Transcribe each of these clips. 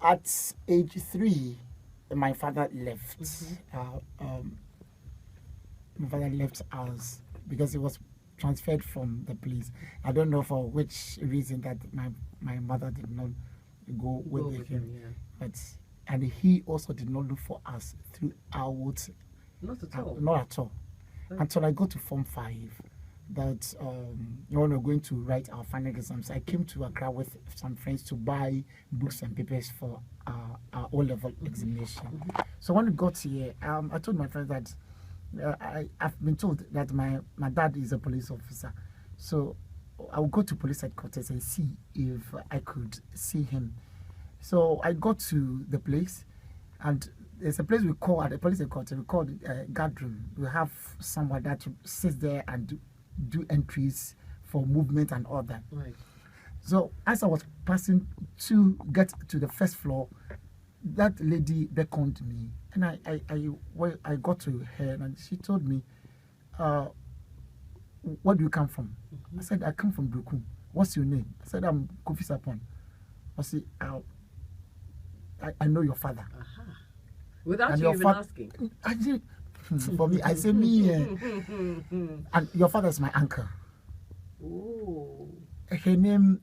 At age 3, my father left. My father left us because he was transferred from the police. I don't know for which reason that my mother did not go with him. Yeah. But and he also did not look for us throughout. Not at all. Not at all. Right. Until I got to Form 5. That when we were going to write our final exams, I came to Accra with some friends to buy books and papers for our O-level examination. So when we got here, I told my friends that I've been told that my dad is a police officer. So I'll go to police headquarters and see if I could see him. So I got to the place, and there's a place we call at the police headquarters, we call it guard room. We have someone that sits there and do entries for movement and all that. Right. So as I was passing to get to the first floor, that lady beckoned me, and I got to her, and she told me, "Where do you come from?" I said, "I come from Brukum. What's your name?" I said, "I'm Kofi Sarpong." I said, I know your father." Without And you your even asking. I did. For me, I say me, and your father is my uncle. Oh. Her name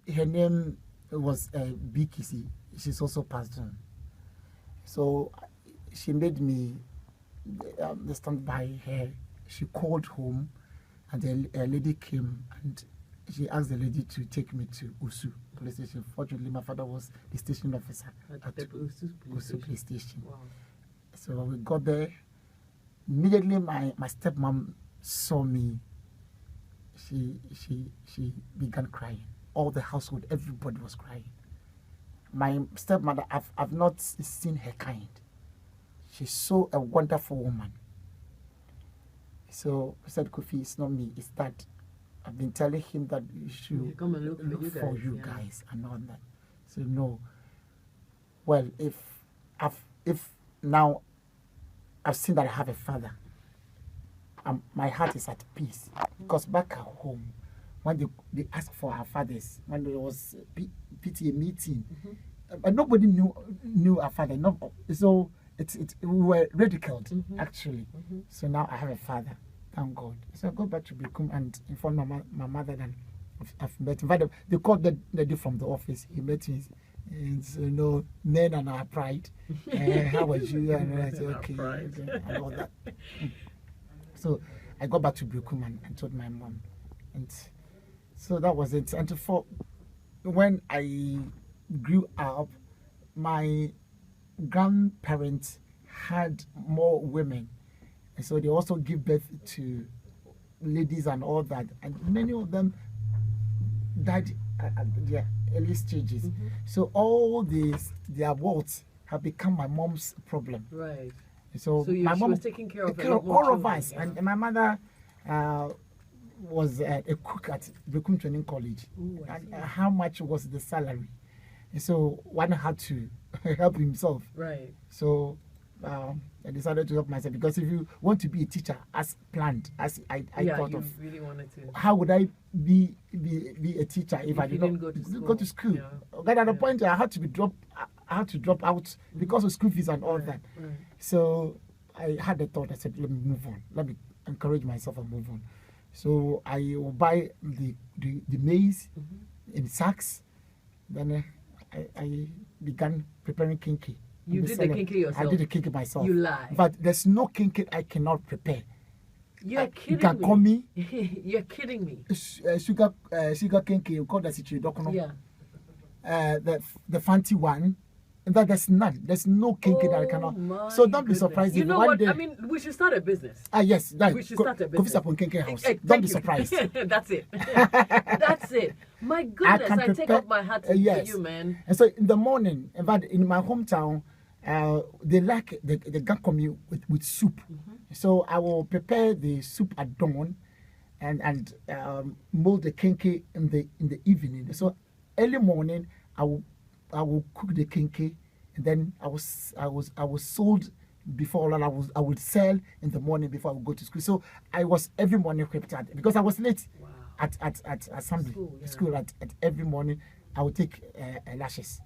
was BKC. She's also passed on. So she made me stand by her. She called home, and a lady came, and she asked the lady to take me to Usu police station. Fortunately, my father was the station officer at the Usu police station. Wow. So when we got there, immediately my stepmom saw me. She began crying. All the household, everybody was crying. My stepmother, I've not seen her kind. She's so a wonderful woman. So I said, "Kofi, it's not me, it's that. I've been telling him that you should come and look for you guys and all that." So no. Well, if now I've seen that I have a father, my heart is at peace. Because back at home, when they asked for our fathers, when there was PTA meeting, but nobody knew our father. No, so we were ridiculed actually. So now I have a father, thank God. So I go back to Brukum and inform my mother that I've met him. In fact, they called the lady from the office. He met me. And so, men and our pride. How was you? And I said, okay, and all that. So I got back to Brukum and told my mom, and so that was it. And when I grew up, my grandparents had more women, and so they also give birth to ladies and all that, and many of them died at their early stages. So all their wards have become my mom's problem. Right. So my she mom was taking care of all of us, and my mother was a cook at Brukum Training College. And how much was the salary? And so one had to help himself. Right. So I decided to help myself, because if you want to be a teacher as planned, as I thought of, really wanted to. how would I be a teacher if I did not go to school? Yeah. But at the point I had to drop out because of school fees and all that. Right. So I had the thought. I said, let me move on. Let me encourage myself and move on. So I will buy the maize in sacks. Then I began preparing Kenkey. You did the Kenkey yourself? I did the Kenkey myself. You lie. But there's no Kenkey I cannot prepare. You're kidding you can me. Call me. You're kidding me. Sugar Kenkey, you call that Dokono. Yeah. The fancy one. In fact, there's none. There's no Kenkey that I cannot. So don't be surprised. You know one what? Day, I mean, we should start a business. Yes. We should start a business. Kofi Sarpong Kenkey House. Thank Don't be you. surprised. That's it. That's it. My goodness, I take off my hat to you, man. And so in the morning, in fact, in my hometown, they like the gankomi with soup. So I will prepare the soup at dawn, and mold the Kenkey in the evening. So early morning, I will cook the Kenkey, and then I was sold before all. I would sell in the morning before I would go to school. So I was every morning prepared because I was late. Wow. At assembly school at every morning. I would take lashes.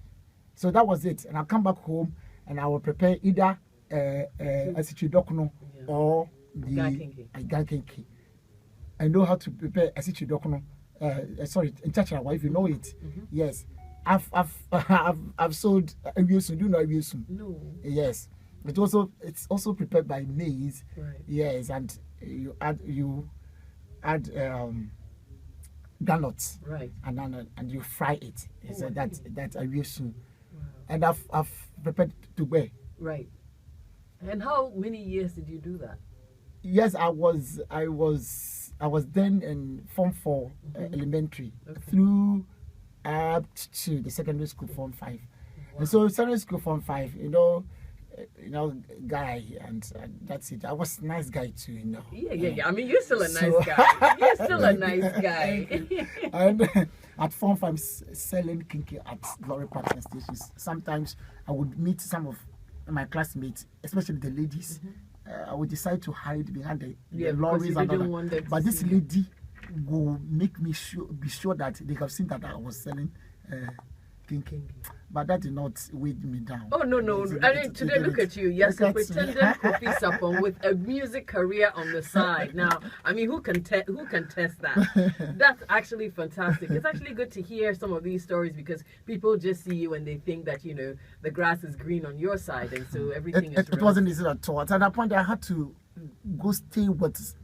So that was it. And I'll come back home and I will prepare either a sichidokono or the Kenkey. I know how to prepare a sichidokono. Sorry, in Chacharawa, if you know it. Yes. I've sold aviation. Do you know aviation? No. Yes. It's also prepared by maize. Right. Yes, and you add granules. Right. And you fry it. So that's aviation. Wow. And I've prepared to wear. Right. And how many years did you do that? Yes, I was then in Form 4 elementary through up to the secondary school Form 5. Wow. And so secondary school Form 5, guy, and that's it. I was a nice guy too, Yeah. I mean, you're still a nice guy. You're still a nice guy. And at Form 5, selling Kenkey at lorry parks and stations. Sometimes I would meet some of my classmates, especially the ladies. I would decide to hide behind the lorries and all that. But this lady will make me be sure that they have seen that I was selling Kenkey. But that did not weigh me down. Oh, no. I mean, today, look at you. Yes, a pretended Kofi Sarpong with a music career on the side. Now, I mean, who can test that? That's actually fantastic. It's actually good to hear some of these stories because people just see you and they think that, the grass is green on your side. And so everything is It wasn't easy at all. At that point, I had to go stay with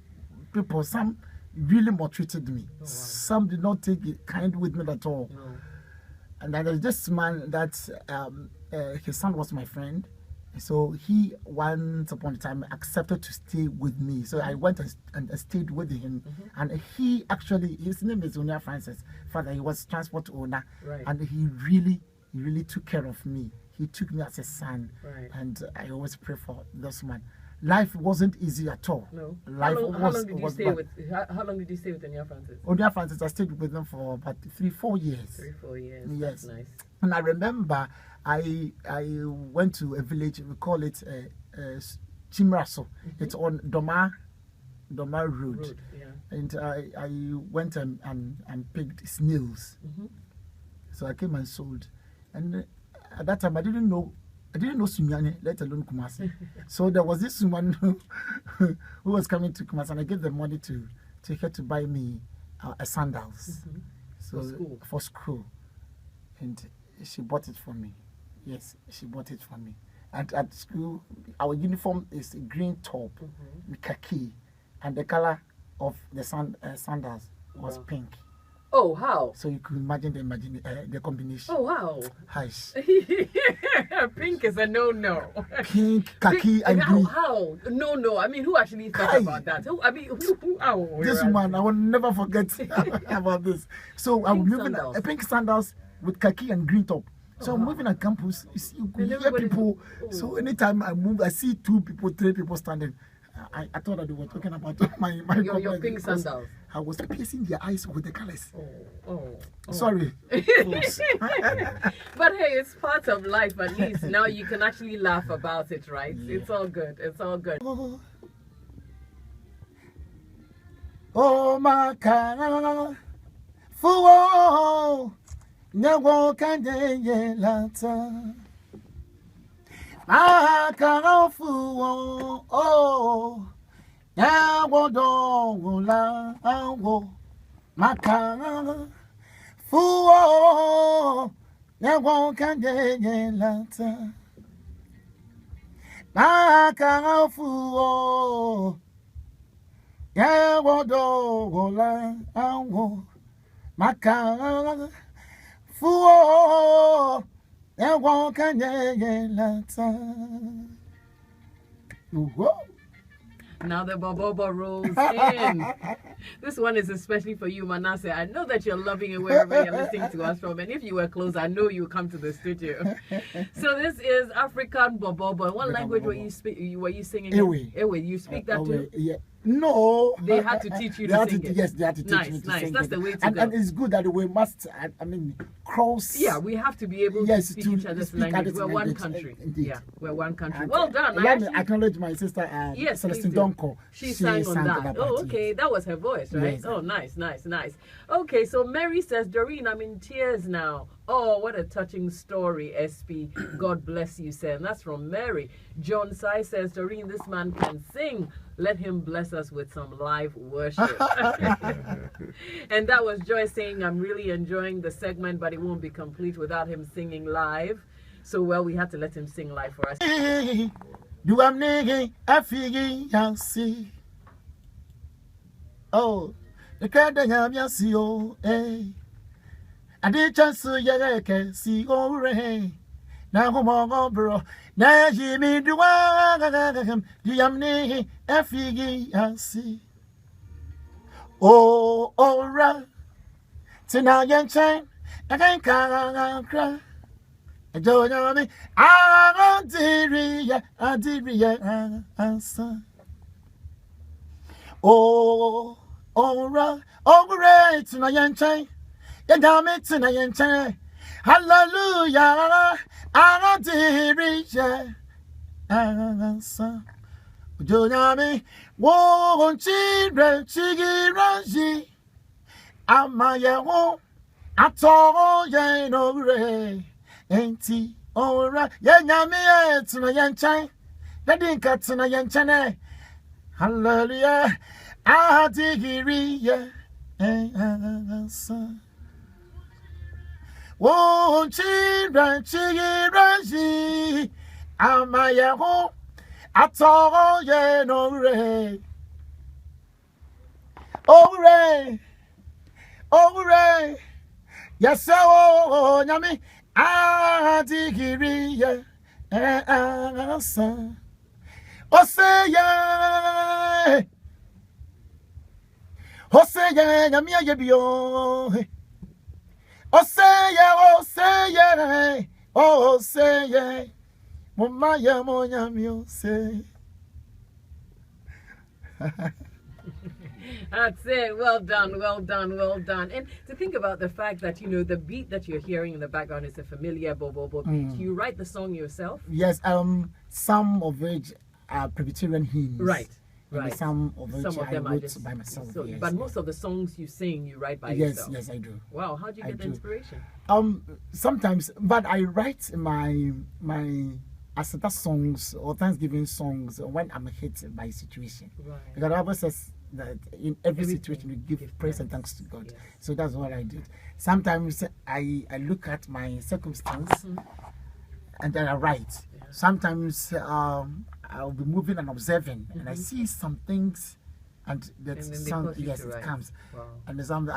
people. Some really maltreated me. Oh, wow. Some did not take it kind with me at all. No. And then there's this man that his son was my friend. So he once upon a time accepted to stay with me. So I went and stayed with him. And he actually, his name is Onia Francis. Father, he was transport owner. Right. And he really took care of me. He took me as a son. Right. And I always pray for this man. Life wasn't easy at all. No. How long did you stay with Onia Francis? Onia Francis, I stayed with them for about 3-4 years. 3-4 years. Yes. That's nice. And I remember I went to a village, we call it Chimraso. It's on Doma Road. Yeah. And I went and picked snails. So I came and sold. And at that time I didn't know Sumiane, let alone Kumasi. So there was this woman who was coming to Kumasi, and I gave the money to her to buy me sandals. For school. And she bought it for me. Yes, she bought it for me. And at school, our uniform is a green top with khaki, and the color of the sandals was pink. Oh, how? So you could imagine the combination. Oh, wow. Hush. Pink is a no. Pink, khaki, and green. How? No. I mean, who actually thought about that? Who? This woman, I will never forget about this. So I'm moving pink sandals with khaki and green top. So I'm moving at campus. You could hear people. So anytime I move, I see 2 people, 3 people standing. I thought that they were talking about my your pink sandals. I was piercing their eyes with the colors. Oh. Sorry. But hey, it's part of life. At least now you can actually laugh about it, right? Yeah. It's all good. Oh my God. Fuo. Never can they lata. I can't fool. Oh, now don't la. Oh, my car. Fool. Never can they lata. I can't fool. Never don't la. Oh, my car. Fool. Now the Bobobo rolls in. This one is especially for you, Manasseh. I know that you're loving it wherever you're listening to us from. And if you were close, I know you come to the studio. So this is African Bobobo. What language were you singing? Ewe. You speak that too? Yeah. No. They had to teach you to sing it. Yes, they had to teach me to sing it. That's the way to go. And it's good that we must, cross. Yeah, we have to be able to speak each other's language. We're one country. Indeed. Yeah, we're one country. And, well done. Let me acknowledge my sister, Celestine Donko. She sang on that. Oh, okay. That was her voice, right? Yes. Oh, nice. Okay, so Mary says, Doreen, I'm in tears now. Oh, what a touching story, SP. God bless you, sir. And that's from Mary. John Sai says, Doreen, this man can sing. Let him bless us with some live worship. And that was Joy saying, I'm really enjoying the segment, but it won't be complete without him singing live. So, well, we had to let him sing live for us. Do I'm nigga, I figure I'll see. Oh, the crowd that I'm see, oh, eh. I did just so you can see, oh, ray. Now, come on, bro. Now, Jimmy, do I'm nigga, I figure I'll see. Oh, all right. Tonight, young chain, I can't cry. I don't know me. I did answer. Oh, all right. Oh, great. Tonight, young chain. You got me tonight, young chain. Hallelujah. I did answer. Don't know me. Won't children, chiggy, I'm my own. I told you, no, Ray. Ain't he? All right. Yeah, me, it's my young child. That didn't cut to my young child. Hallelujah. I did hear ya. Won't children, children, I'm my own. I told you, no, Ray. Oh, Ray. Oh, Ray. Yes, sir. Oh, Yami. I digiri ya. Answer. Oh, say ya. Oh, say ya. Yami ya bio. Oh, say ya. Oh, say ya. Oh, say ya. Mama ya mo yami say. That's it. Well done, well done, well done. And to think about the fact that, you know, the beat that you're hearing in the background is a familiar Bobo beat. You write the song yourself? Yes, some of which are Presbyterian hymns. Right. And Right. some of which Some of I them are wrote just by myself. So, Yes, but yes. most of the songs you sing, you write by Yes, yourself. yes, I do. Wow, how do you get the do. inspiration? Sometimes, but I write my Asata songs or Thanksgiving songs when I'm hit by a situation. Right. Because the Bible says that in every situation we give praise and thanks to God. Yes. So that's what I did. Sometimes I look at my circumstance and then I write. Yeah. Sometimes I'll be moving and observing and I see some things and that And then they sound, cause you yes, to it write. comes. Wow. And there's some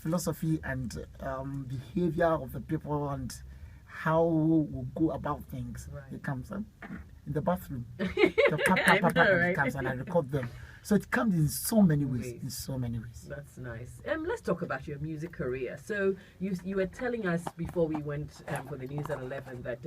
philosophy and behavior of the people and how we go about things. Right. It comes in the bathroom. I And know, it right? comes and I record them. So it comes in so many ways. In so many ways. That's nice. Let's talk about your music career. So you were telling us before we went for the news at 11 that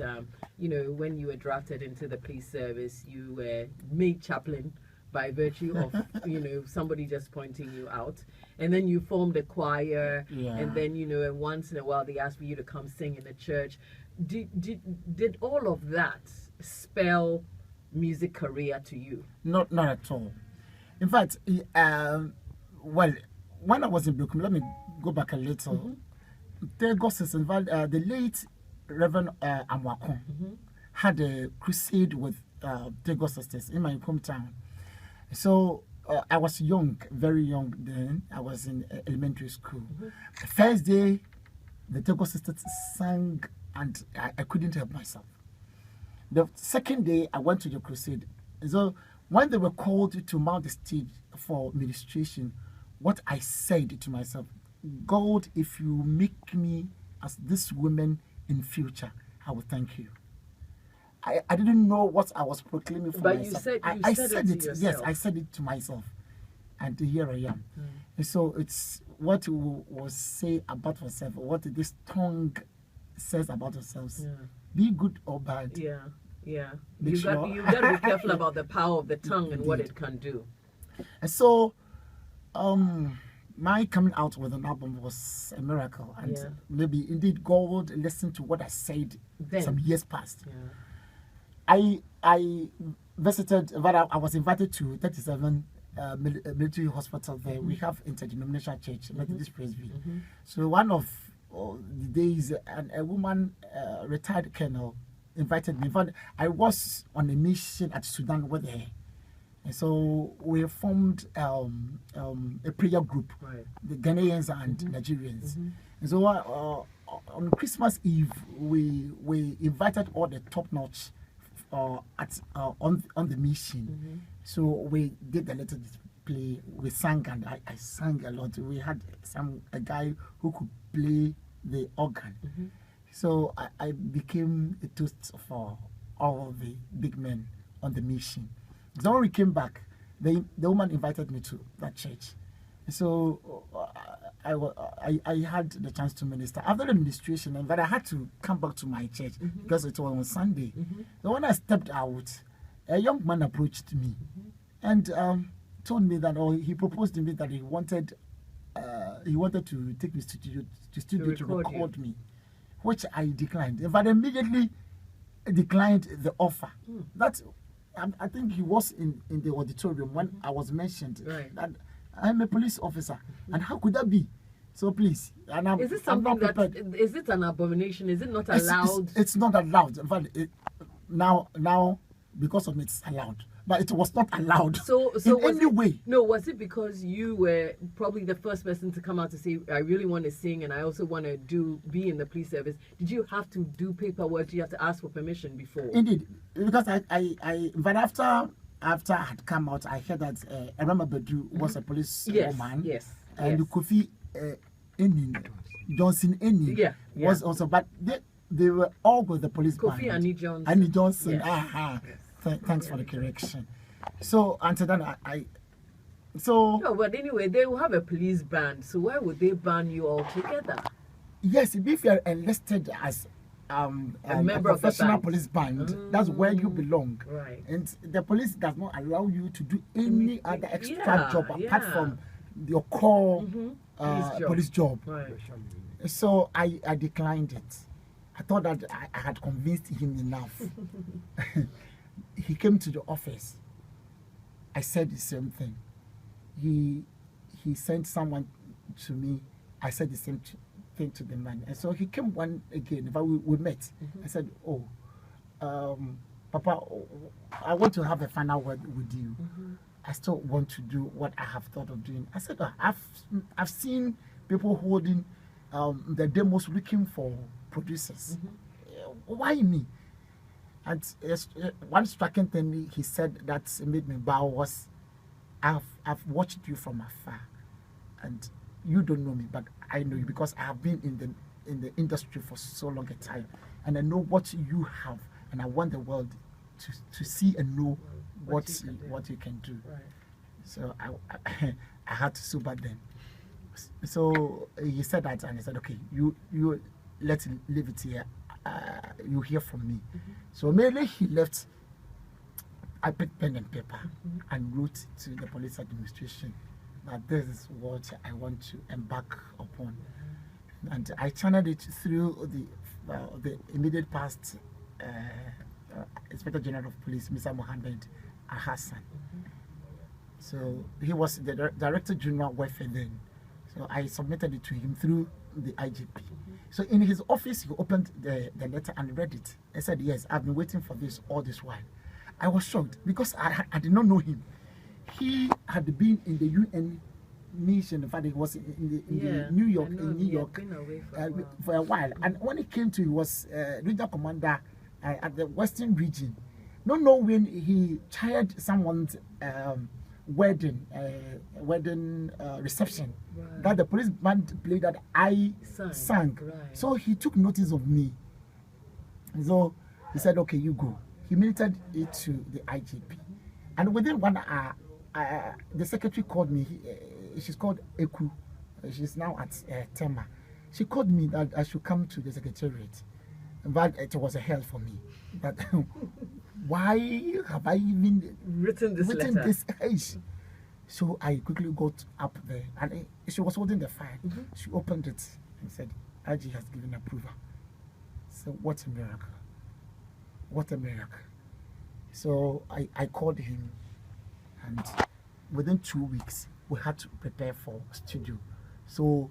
you know, when you were drafted into the police service, you were made chaplain by virtue of you know, somebody just pointing you out, and then you formed a choir, and then, you know, and once in a while they asked for you to come sing in the church. Did all of that spell music career to you? Not at all. In fact, well, when I was in Brooklyn, let me go back a little. The late Reverend Amwakon had a crusade with Tego Sisters in my hometown. So I was young, very young then. I was in elementary school. The first day, the Tego Sisters sang and I couldn't help myself. The second day, I went to the crusade. So when they were called to mount the stage for ministration, what I said to myself, God, if you make me as this woman in future, I will thank you. I didn't know what I was proclaiming for but myself. You said it to yourself. Yes, I said it to myself. And here I am. And so it's what we will say about ourselves, what this tongue says about ourselves. Be good or bad. Yeah. Make You sure. got to be careful about the power of the tongue and what it can do. And so, my coming out with an album was a miracle, and maybe indeed God listened to what I said some years past. I visited, but I was invited to 37 military hospital there. We have interdenominational church, Methodist Presby. So one of the days, and a woman, retired colonel, invited me. In fact, I was on a mission at Sudan with her. And so we formed a prayer group, right. the Ghanaians and Nigerians. And so on Christmas Eve, we invited all the top-notch on the mission. So we did a little display. We sang, and I sang a lot. We had a guy who could play the organ. So I became a toast for all the big men on the mission. So when we came back, the woman invited me to that church. So I had the chance to minister. After the administration, but I had to come back to my church because it was on Sunday. So when I stepped out, a young man approached me and told me that, he proposed to me that he wanted to take me to studio to record me, which I declined. But immediately declined the offer. I think he was in the auditorium when I was mentioned that I'm a police officer, and how could that be? So please, and is it something is it an abomination? Is it not allowed? It's not allowed. In fact, now because of it, it's allowed, but it was not allowed. So in any way. No, was it because you were probably the first person to come out to say, I really want to sing and I also want to be in the police service? Did you have to do paperwork? Did you have to ask for permission before? Indeed, because but after I had come out, I heard that Erama Bedu was a police woman. Yes. And Kofi Johnson was also, but they were all with the police Kofi band. Annie Johnson. Yes. Thanks for the correction. So until then, No, but anyway, they will have a police band. So why would they ban you all together? Yes, if you are enlisted as a member of professional police band, that's where you belong. Right. And the police does not allow you to do any other extra job apart from your core police job. Right. So I declined it. I thought that I had convinced him enough. He came to the office. I said the same thing. He sent someone to me. I said the same thing to the man. And so he came one again. But we met. I said, Papa, I want to have a final word with you. I still want to do what I have thought of doing. I said, I've seen people holding the demos looking for producers. Why me? And one striking thing he said that made me bow was, I've watched you from afar, and you don't know me, but I know you because I have been in the industry for so long a time, and I know what you have, and I want the world to see and know what you can do. Right. So I had to sue back then. So he said that, and he said, okay, you let's leave it here. You hear from me. So immediately he left. I picked pen and paper and wrote to the police administration that this is what I want to embark upon. And I channeled it through the immediate past Inspector General of Police, Mr. Mohammed Hassan. So he was the Director General welfare then. So I submitted it to him through the IGP. So in his office, he opened the letter and read it. I said, yes, I've been waiting for this all this while. I was shocked because I did not know him. He had been in the UN mission. In fact, he was in New York for a while. And when he came to, he was regional commander at the Western region. Not knowing he chaired someone's wedding reception that the police band played that I sang. Right. So he took notice of me. So he said, okay, you go. He minuted it to the IGP. And within 1 hour, the secretary called me. She's called Eku. She's now at Tema. She called me that I should come to the secretariat. But it was a hell for me. But why have I even written this age? So I quickly got up there, and she was holding the file. She opened it and said, IG has given approval. So what a miracle. What a miracle. So I called him, and within 2 weeks, we had to prepare for studio. So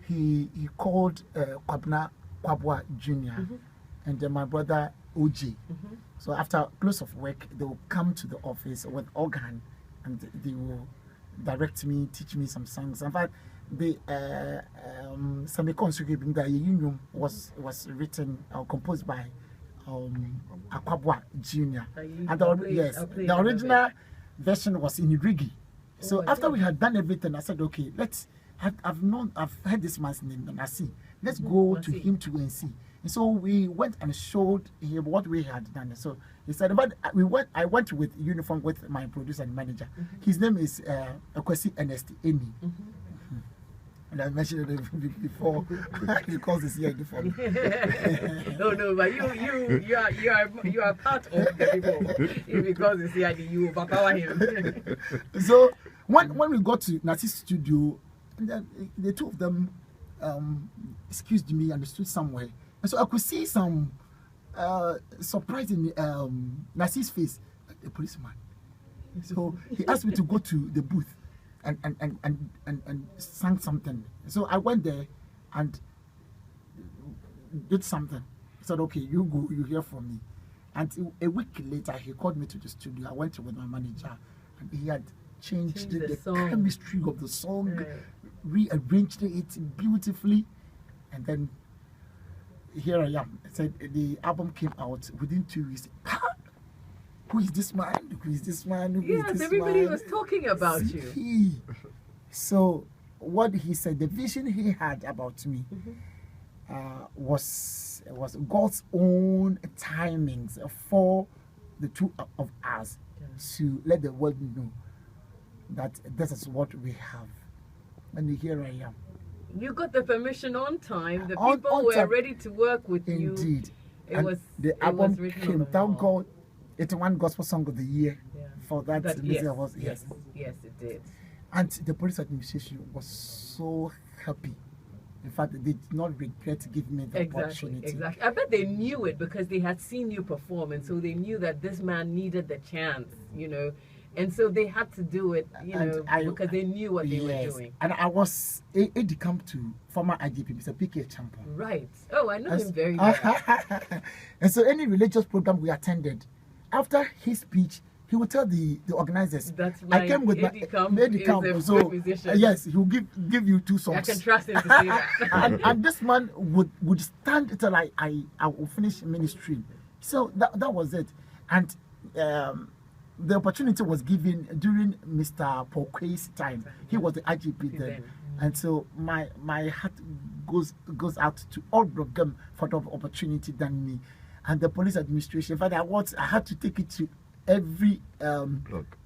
he called Kwabwa Jr. And then my brother OG. So after close of work, they will come to the office with organ and they will direct me, teach me some songs. In fact, the Semi-Consecrating the Union was written or composed by Kwabwa Jr. And the original version was in reggae. So after we had done everything, I said, okay, I've heard this man's name, Nasi. Let's go to him to go and see. And so we went and showed him what we had done. So he said, but I went with uniform with my producer and manager. His name is Kofi Sarpong. And I mentioned it before because it's here for me. No, but you are part of the people because it's here you overpower him. So when we got to Nasi's studio, the two of them excused me and stood somewhere. And so I could see some surprise in Nasi's face, like the policeman. So he asked me to go to the booth and sang something. So I went there and did something. He said, okay, you go, you hear from me. And a week later, he called me to the studio. I went with my manager and he had changed the chemistry of the song, rearranged it beautifully, and then here I am. I said the album came out within 2 weeks. Who is this man? Who is this man? Yes, everybody was talking about you. So what he said, the vision he had about me was God's own timings for the two of us to let the world know that this is what we have. And here I am. You got the permission on time. The people were ready to work with you. Indeed. The album came. Thank God. It won Gospel Song of the Year for that. Yes, it did. And the police administration was so happy. In fact, they did not regret giving me the opportunity. Exactly. I bet they knew it because they had seen you perform, and so they knew that this man needed the chance, And so they had to do it, because they knew what they were doing. And I was aide-de-camp to former IGP, Mr. P.K. Champon. Right. Oh, I know him very well. And so any religious program we attended, after his speech, he would tell the organizers, that's right. I came with my aide-de-camp. So, yes, he will give you 2 songs. I can trust him to say that. and this man would stand till I will finish ministry. So that was it. And the opportunity was given during Mr. Pokway's time. He was the IGP then. And so my heart goes out to all of them for the opportunity than me. And the police administration, in fact, I had to take it to every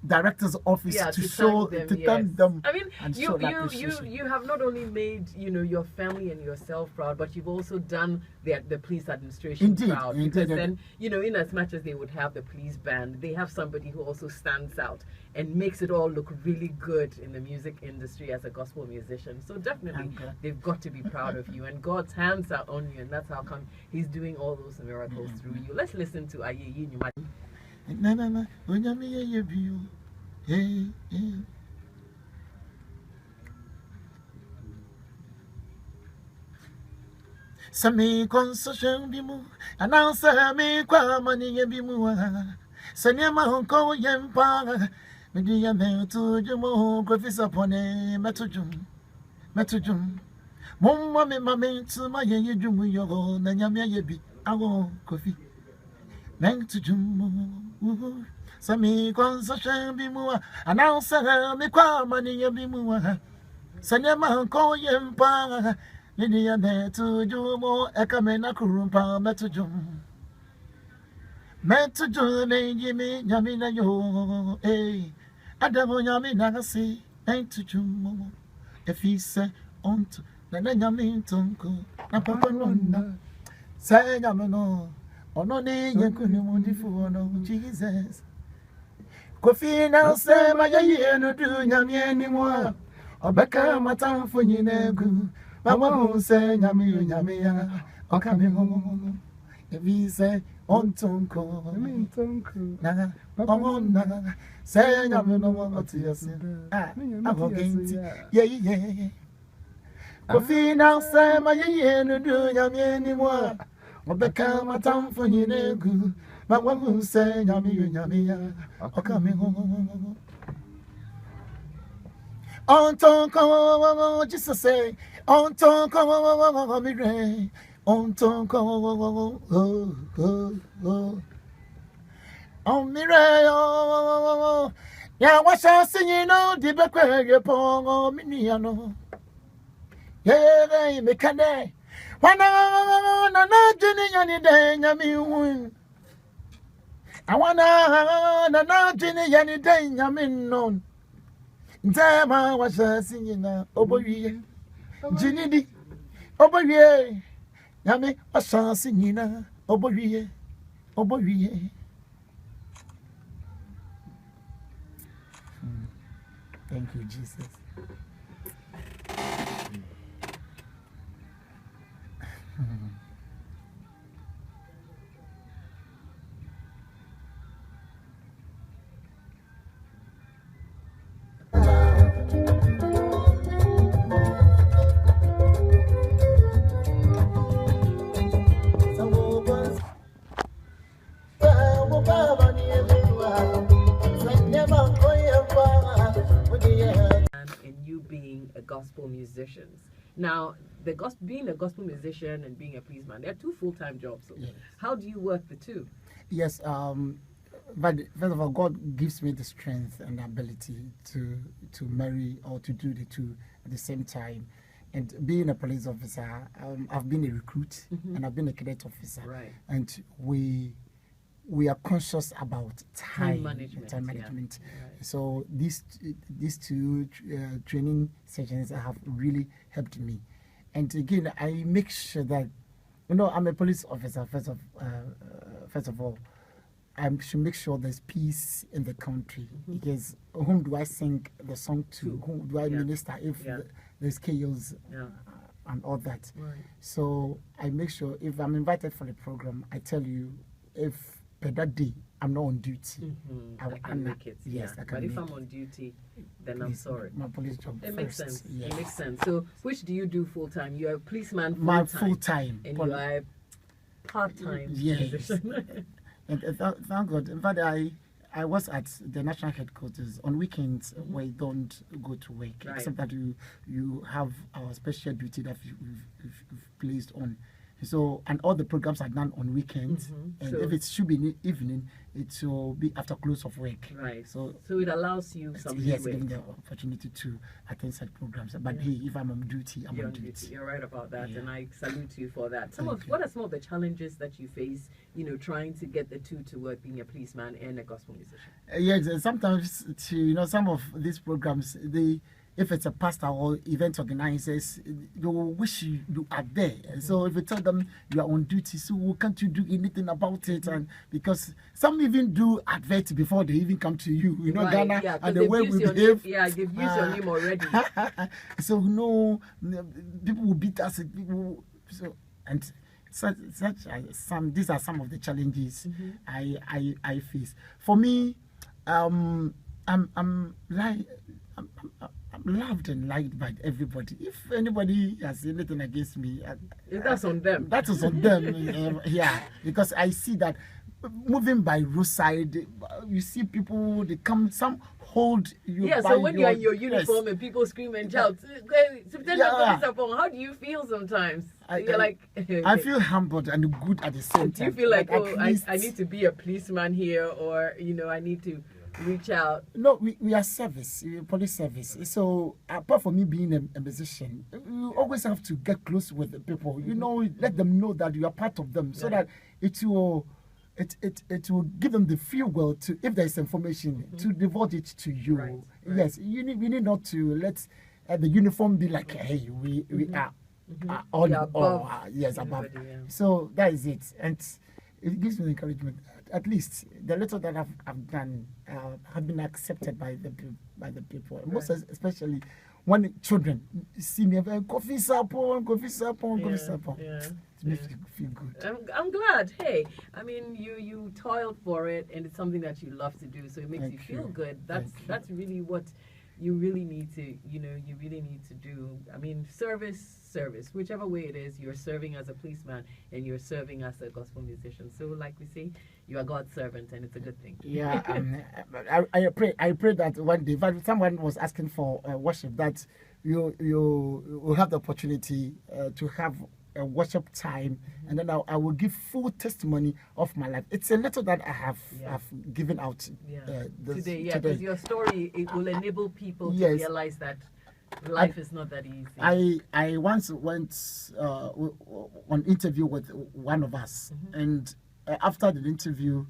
director's office to show thank them. I mean, you have not only made your family and yourself proud, but you've also done the police administration proud. Because then in as much as they would have the police band, they have somebody who also stands out and makes it all look really good in the music industry as a gospel musician. So definitely they've got to be proud of you, and God's hands are on you, and that's how come He's doing all those miracles through you. Let's listen to Aye Nyuma. Na onyame ye biu Sami concession bimu announce me kwa mani ye bimu sanyama honko yempa media me to jumo Kofi Sarpong metujum momma me mame to my ye jumu yo na nyame ye bi awo Kofi metujum Sami concession bimu announce me kwa mani ye bimu sanyama honko yempa Media me to jumo ekamena kurumpa metujum Jimmy Yamina yo Adamo Yamina si metujum if he say onto Nana Yamin Tonko na papa nonna say Yamano ono ne yakuni for no Jesus Kofi now say my ye no do Yami anymore Obeka matam for yinegu Mama say Yami okame home if he say on tonko na na say Yami no what you say I'm going yeah Kofi now say my yen do yami anymore. Obeka matam for yinegu. My one who say yami o coming home. On ton come Jesus say on ton come me rain. On ton come on me rain. Yeah, what's I singing on the back where you pong me no. Yeah, me can day. Wana Jenny any day, Yami win. I wanna na Jenny any day, Yamin known. Dama was singing Oboye. Jenny di Oboye. Yami was singing Oboye. Oboye. Thank you, Jesus. And you being a gospel musician. Now, being a gospel musician and being a policeman, they're two full-time jobs. So yes. How do you work the two? Yes, but first of all, God gives me the strength and the ability to marry or to do the two at the same time. And being a police officer, I've been a recruit and I've been a cadet officer. Right. And we are conscious about time management. Yeah. Right. So these two training sessions have really helped me. And again, I make sure that, I'm a police officer. First of all, I should make sure there's peace in the country, because whom do I sing the song to? Whom do I minister if there's chaos and all that? Right. So I make sure if I'm invited for the program, I tell you, if per that day I'm not on duty, I can make it. Yes, I can. But if I'm on duty, then I'm sorry. My police job. It makes sense. Yes. It makes sense. So, which do you do full time? You're a policeman full My time. full time. And you are a part time musician. And thank God. In fact, I was at the national headquarters on weekends where you don't go to work, except that you have our special duty that you've placed on. So, and all the programs are done on weekends, and so if it should be in the evening, it will be after close of work. Right. So it allows you some giving the opportunity to attend such programs. But hey, if I'm on duty, I'm on duty. You're right about that, and I salute you for that. What are some of the challenges that you face, trying to get the two to work, being a policeman and a gospel musician? Yes, sometimes some of these programs, if it's a pastor or event organizers, they will wish you are there. So if you tell them you are on duty, so can't you do anything about it? And because some even do adverts before they even come to you, Ghana, and the way we behave. They've used your name already. So people will beat us. And these are some of the challenges I face. For me, I'm loved and liked by everybody. If anybody has anything against me, that's on them. That is on them. Because I see that moving by roadside, you see people, they come, some hold you. Yeah, so when you're in your uniform and people scream and shout, how do you feel sometimes? You're like, I feel humbled and good at the same time. Do you feel like, I need to be a policeman here, or I need to reach out? No, we are service, police service. So apart from me being a musician, you always have to get close with the people. Let them know that you are part of them, so that it will give them the fuel to, if there is information, to devote it to you. Right. Yes, we need not to let the uniform be like, hey, we are all above. Above. So that is it, and it gives me encouragement. At least the little that I've done have been accepted by the people. Right. Most especially when children see me, Kofi Sarpong, Kofi Sarpong. Yeah. It makes me feel good. I'm glad. Hey, I mean, you toiled for it, and it's something that you love to do, so it makes you feel good. That's really what you really need to, you really need to do, I mean, service, whichever way it is, you're serving as a policeman and you're serving as a gospel musician. So like we say, you are God's servant, and it's a good thing. Yeah, I pray that one day, but someone was asking for worship, that you will have the opportunity to have a worship time, and then I will give full testimony of my life. It's a little that I have given out today. Yeah, because your story, it will enable people to realize that life is not that easy. I once went on interview with one of us, and after the interview,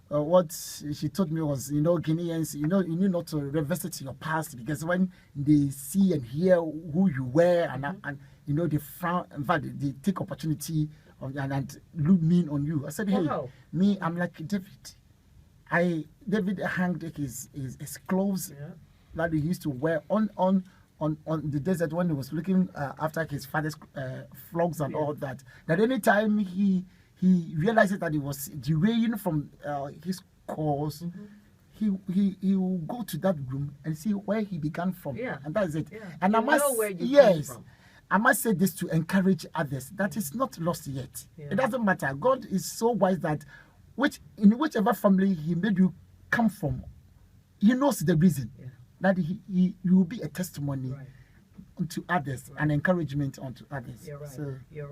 what she told me was, Guineans, you need not to revisit your past, because when they see and hear who you were, and they frown, in fact, they take opportunity and look mean on you. I said, hey, me, I'm like David. David hanged his clothes that he used to wear on the desert when he was looking after his father's flocks and all that. That any time he realized that he was derailing from his course, he will go to that room and see where he began from, and that is it. And I must I must say this to encourage others that it's not lost yet. It doesn't matter. God is so wise that in whichever family He made you come from, He knows the reason that you will be a testimony to others, an encouragement unto others. You're right. So, you're right.